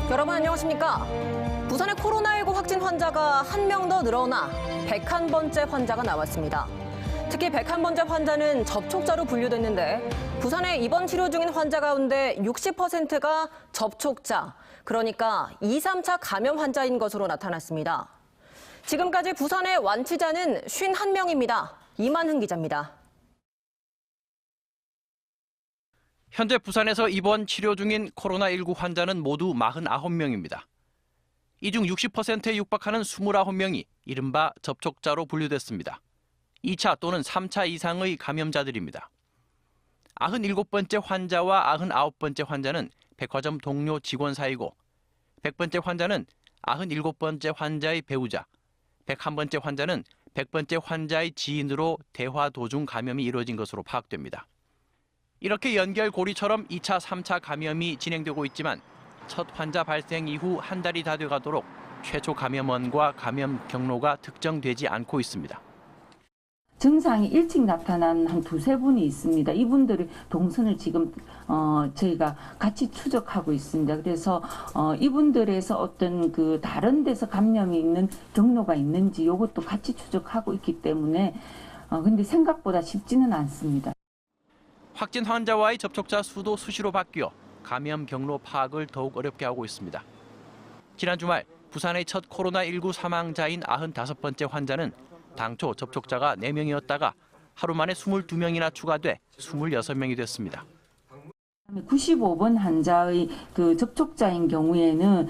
여러분 안녕하십니까? 부산의 코로나19 확진 환자가 한 명 더 늘어나 101번째 환자가 나왔습니다. 특히 101번째 환자는 접촉자로 분류됐는데 부산에 입원 치료 중인 환자 가운데 60%가 접촉자, 그러니까 2, 3차 감염 환자인 것으로 나타났습니다. 지금까지 부산의 완치자는 51명입니다. 이만흥 기자입니다. 현재 부산에서 입원 치료 중인 코로나19 환자는 모두 49명입니다. 이 중 60%에 육박하는 29명이 이른바 접촉자로 분류됐습니다. 2차 또는 3차 이상의 감염자들입니다. 97번째 환자와 99번째 환자는 백화점 동료 직원 사이고 100번째 환자는 97번째 환자의 배우자, 101번째 환자는 100번째 환자의 지인으로 대화 도중 감염이 이루어진 것으로 파악됩니다. 이렇게 연결고리처럼 2차, 3차 감염이 진행되고 있지만 첫 환자 발생 이후 한 달이 다 돼가도록 최초 감염원과 감염 경로가 특정되지 않고 있습니다. 증상이 일찍 나타난 한 두세 분이 있습니다. 이분들의 동선을 지금 저희가 같이 추적하고 있습니다. 그래서 이분들에서 어떤 그 다른 데서 감염이 있는 경로가 있는지 이것도 같이 추적하고 있기 때문에 근데 생각보다 쉽지는 않습니다. 확진 환자와의 접촉자 수도 수시로 바뀌어 감염 경로 파악을 더욱 어렵게 하고 있습니다. 지난 주말 부산의 첫 코로나19 사망자인 95번째 환자는 당초 접촉자가 4명이었다가 하루 만에 22명이나 추가돼 26명이 됐습니다. 95번 환자의 그 접촉자인 경우에는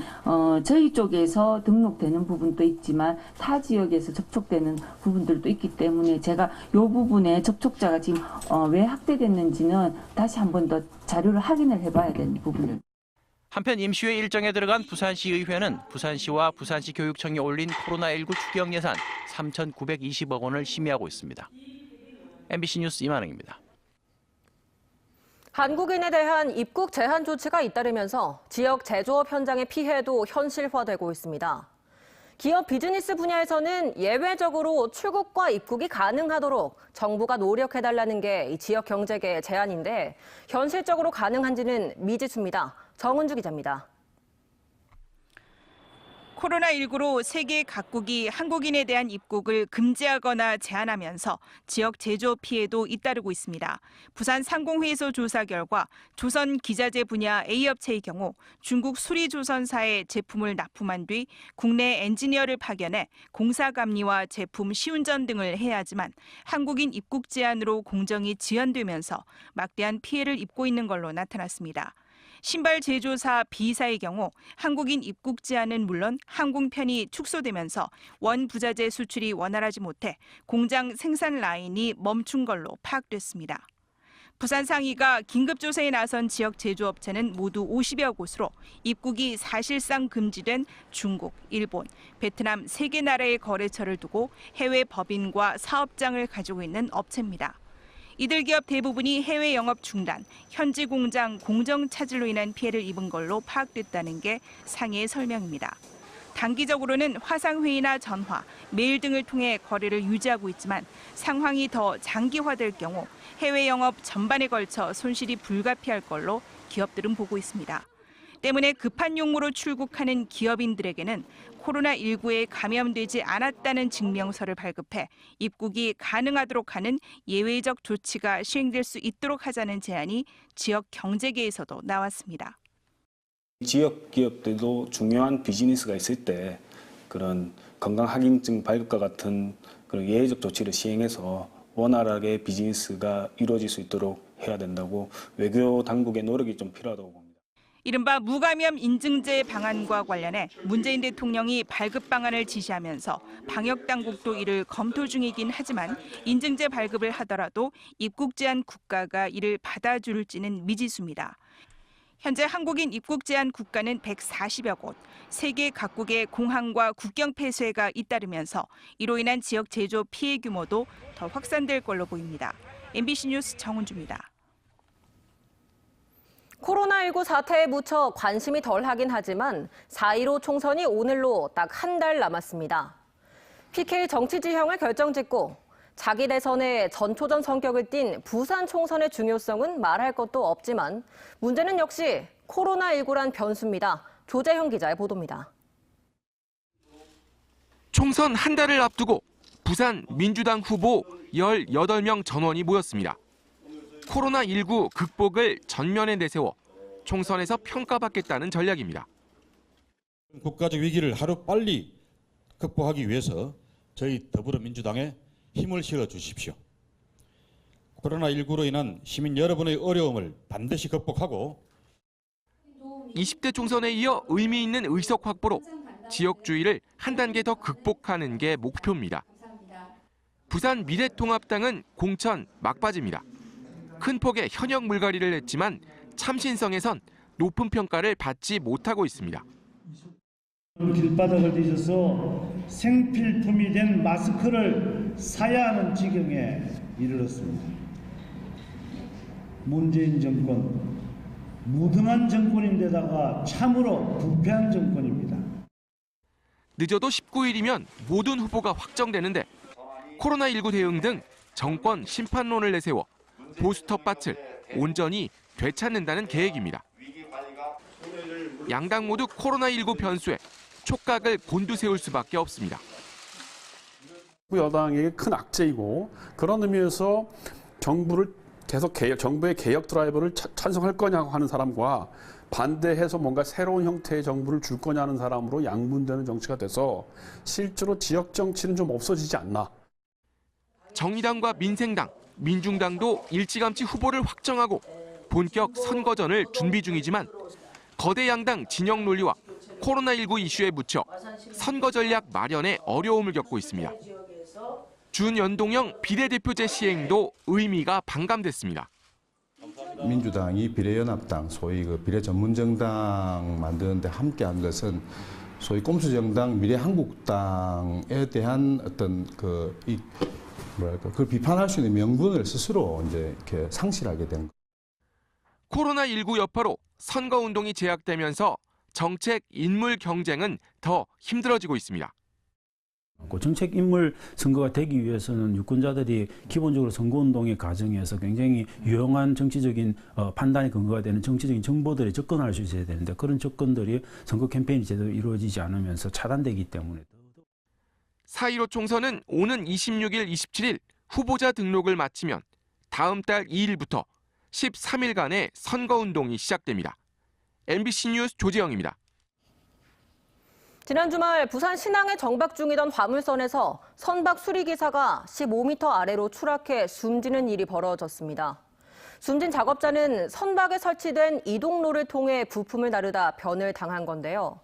저희 쪽에서 등록되는 부분도 있지만 타 지역에서 접촉되는 부분들도 있기 때문에 제가 이 부분에 접촉자가 지금 왜 확대됐는지는 다시 한 번 더 자료를 확인을 해봐야 되는 부분을. 한편 임시회 일정에 들어간 부산시의회는 부산시와 부산시 교육청이 올린 코로나19 추경 예산 3,920억 원을 심의하고 있습니다. MBC 뉴스 이만흥입니다. 한국인에 대한 입국 제한 조치가 잇따르면서 지역 제조업 현장의 피해도 현실화되고 있습니다. 기업 비즈니스 분야에서는 예외적으로 출국과 입국이 가능하도록 정부가 노력해달라는 게 이 지역 경제계의 제안인데 현실적으로 가능한지는 미지수입니다. 정은주 기자입니다. 코로나19로 세계 각국이 한국인에 대한 입국을 금지하거나 제한하면서 지역 제조업 피해도 잇따르고 있습니다. 부산 상공회의소 조사 결과 조선 기자재 분야 A업체의 경우 중국 수리조선사에 제품을 납품한 뒤 국내 엔지니어를 파견해 공사 감리와 제품 시운전 등을 해야 하지만 한국인 입국 제한으로 공정이 지연되면서 막대한 피해를 입고 있는 걸로 나타났습니다. 신발 제조사 B사의 경우 한국인 입국 제한은 물론 항공편이 축소되면서 원부자재 수출이 원활하지 못해 공장 생산 라인이 멈춘 걸로 파악됐습니다. 부산상의가 긴급조사에 나선 지역 제조업체는 모두 50여 곳으로 입국이 사실상 금지된 중국, 일본, 베트남 3개 나라의 거래처를 두고 해외 법인과 사업장을 가지고 있는 업체입니다. 이들 기업 대부분이 해외 영업 중단, 현지 공장 공정 차질로 인한 피해를 입은 걸로 파악됐다는 게 상의의 설명입니다. 단기적으로는 화상회의나 전화, 메일 등을 통해 거래를 유지하고 있지만 상황이 더 장기화될 경우 해외 영업 전반에 걸쳐 손실이 불가피할 걸로 기업들은 보고 있습니다. 때문에 급한 용무로 출국하는 기업인들에게는 코로나19에 감염되지 않았다는 증명서를 발급해 입국이 가능하도록 하는 예외적 조치가 시행될 수 있도록 하자는 제안이 지역 경제계에서도 나왔습니다. 지역 기업들도 중요한 비즈니스가 있을 때 그런 건강 확인증 발급과 같은 그런 예외적 조치를 시행해서 원활하게 비즈니스가 이루어질 수 있도록 해야 된다고 외교 당국의 노력이 좀 필요하다고 봅니다. 이른바 무감염 인증제 방안과 관련해 문재인 대통령이 발급 방안을 지시하면서 방역당국도 이를 검토 중이긴 하지만 인증제 발급을 하더라도 입국 제한 국가가 이를 받아줄지는 미지수입니다. 현재 한국인 입국 제한 국가는 140여 곳, 세계 각국의 공항과 국경 폐쇄가 잇따르면서 이로 인한 지역 제조 피해 규모도 더 확산될 걸로 보입니다. MBC 뉴스 정은주입니다. 코로나19 사태에 묻혀 관심이 덜하긴 하지만 4.15 총선이 오늘로 딱 한 달 남았습니다. PK 정치 지형을 결정짓고 자기 대선의 전초전 성격을 띤 부산 총선의 중요성은 말할 것도 없지만 문제는 역시 코로나19란 변수입니다. 조재형 기자의 보도입니다. 총선 한 달을 앞두고 부산 민주당 후보 18명 전원이 모였습니다. 코로나19 극복을 전면에 내세워 총선에서 평가받겠다는 전략입니다. 국가적 위기를 하루빨리 극복하기 위해서 저희 더불어민주당에 힘을 실어 주십시오. 코로나19로 인한 시민 여러분의 어려움을 반드시 극복하고 20대 총선에 이어 의미 있는 의석 확보로 지역주의를 한 단계 더 극복하는 게 목표입니다. 부산 미래통합당은 공천 막바지입니다. 큰 폭의 현역 물갈이를 했지만 참신성에선 높은 평가를 받지 못하고 있습니다. 길바닥을 뒤져서 생필품이 된 마스크를 사야 하는 지경에 이르렀습니다. 문재인 정권, 무능한 정권인데다가 참으로 부패한 정권입니다. 늦어도 19일이면 모든 후보가 확정되는데 코로나19 대응 등 정권 심판론을 내세워 보수 텃밭을 온전히 되찾는다는 계획입니다. 양당 모두 코로나19 변수에 촉각을 곤두세울 수밖에 없습니다. 여당에게 큰 악재이고 그런 의미에서 정부를 계속 정부의 개혁 드라이버를 찬성할 거냐고 하는 사람과 반대해서 뭔가 새로운 형태의 정부를 줄 거냐 하는 사람으로 양분되는 정치가 돼서 실제로 지역 정치는 좀 없어지지 않나. 정의당과 민생당, 민중당도 일찌감치 후보를 확정하고 본격 선거전을 준비 중이지만 거대 양당 진영 논리와 코로나19 이슈에 묻혀 선거 전략 마련에 어려움을 겪고 있습니다. 준연동형 비례대표제 시행도 의미가 반감됐습니다. 민주당이 비례연합당, 소위 그 비례전문정당 만드는데 함께한 것은 소위 꼼수정당, 미래한국당에 대한 어떤 그걸 비판할 수 있는 명분을 스스로 이제 이렇게 상실하게 된. 코로나19 여파로 선거운동이 제약되면서 정책 인물 경쟁은 더 힘들어지고 있습니다. 정책 인물 선거가 되기 위해서는 유권자들이 기본적으로 선거운동의 과정에서 굉장히 유용한 정치적인 판단에 근거가 되는 정치적인 정보들에 접근할 수 있어야 되는데 그런 접근들이 선거 캠페인이 제대로 이루어지지 않으면서 차단되기 때문에 4.15 총선은 오는 26일, 27일 후보자 등록을 마치면 다음 달 2일부터 13일간의 선거운동이 시작됩니다. MBC 뉴스 조재영입니다. 지난 주말 부산 신항에 정박 중이던 화물선에서 선박 수리기사가 15m 아래로 추락해 숨지는 일이 벌어졌습니다. 숨진 작업자는 선박에 설치된 이동로를 통해 부품을 나르다 변을 당한 건데요.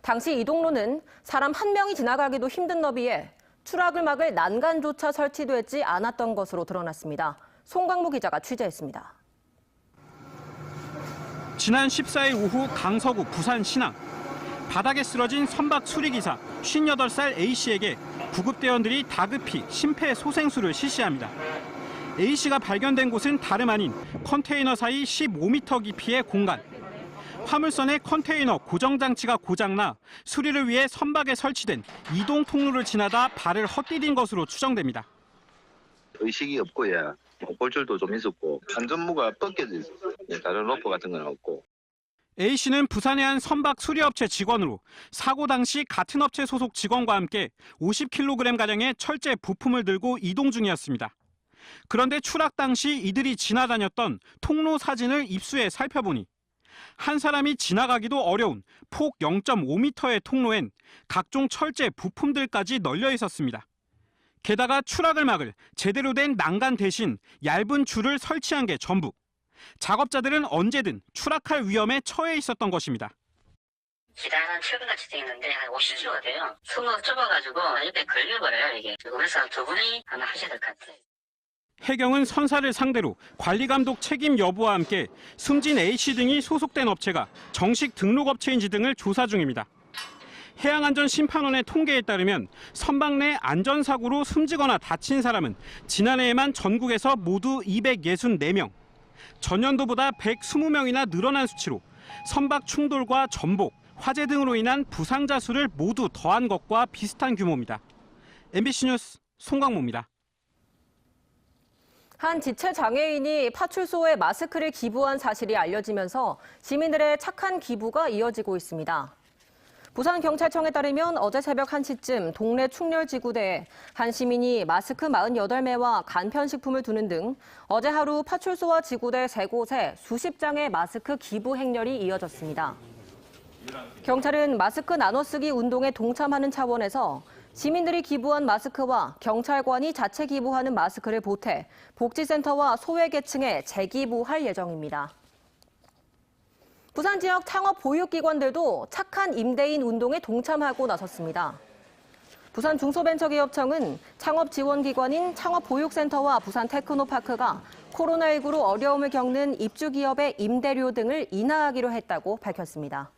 당시 이동로는 사람 한 명이 지나가기도 힘든 너비에 추락을 막을 난간조차 설치되지 않았던 것으로 드러났습니다. 송강무 기자가 취재했습니다. 지난 14일 오후 강서구 부산 신항. 바닥에 쓰러진 선박 수리기사 58살 A씨에게 구급대원들이 다급히 심폐소생술을 실시합니다. A씨가 발견된 곳은 다름 아닌 컨테이너 사이 15m 깊이의 공간. 화물선의 컨테이너 고정장치가 고장나 수리를 위해 선박에 설치된 이동 통로를 지나다 발을 헛디딘 것으로 추정됩니다. 의식이 없고요. 골절도 좀 있었고 안전무가 벗겨져 있었어요. 다른 로프 같은 건 없고. A씨는 부산의 한 선박 수리업체 직원으로 사고 당시 같은 업체 소속 직원과 함께 50kg가량의 철제 부품을 들고 이동 중이었습니다. 그런데 추락 당시 이들이 지나다녔던 통로 사진을 입수해 살펴보니 한 사람이 지나가기도 어려운 폭 0.5m의 통로엔 각종 철제 부품들까지 널려 있었습니다. 게다가 추락을 막을 제대로 된 난간 대신 얇은 줄을 설치한 게 전부. 작업자들은 언제든 추락할 위험에 처해 있었던 것입니다. 기다란 튜브같이 되어 있는데 한 50kg가 돼요. 손으로 좁아가지고 옆에 걸려버려요, 이게. 그래서 두 분이 아마 하셔야 될 것 같아요. 해경은 선사를 상대로 관리감독 책임 여부와 함께 숨진 A씨 등이 소속된 업체가 정식 등록업체인지 등을 조사 중입니다. 해양안전심판원의 통계에 따르면 선박 내 안전사고로 숨지거나 다친 사람은 지난해에만 전국에서 모두 264명, 전년도보다 120명이나 늘어난 수치로 선박 충돌과 전복, 화재 등으로 인한 부상자 수를 모두 더한 것과 비슷한 규모입니다. MBC 뉴스 송강모입니다. 한 지체장애인이 파출소에 마스크를 기부한 사실이 알려지면서 시민들의 착한 기부가 이어지고 있습니다. 부산경찰청에 따르면 어제 새벽 1시쯤 동래 충렬지구대에 한 시민이 마스크 48매와 간편식품을 두는 등 어제 하루 파출소와 지구대 3곳에 수십 장의 마스크 기부 행렬이 이어졌습니다. 경찰은 마스크 나눠쓰기 운동에 동참하는 차원에서 시민들이 기부한 마스크와 경찰관이 자체 기부하는 마스크를 보태 복지센터와 소외계층에 재기부할 예정입니다. 부산 지역 창업 보육기관들도 착한 임대인 운동에 동참하고 나섰습니다. 부산 중소벤처기업청은 창업 지원기관인 창업보육센터와 부산테크노파크가 코로나19로 어려움을 겪는 입주기업의 임대료 등을 인하하기로 했다고 밝혔습니다.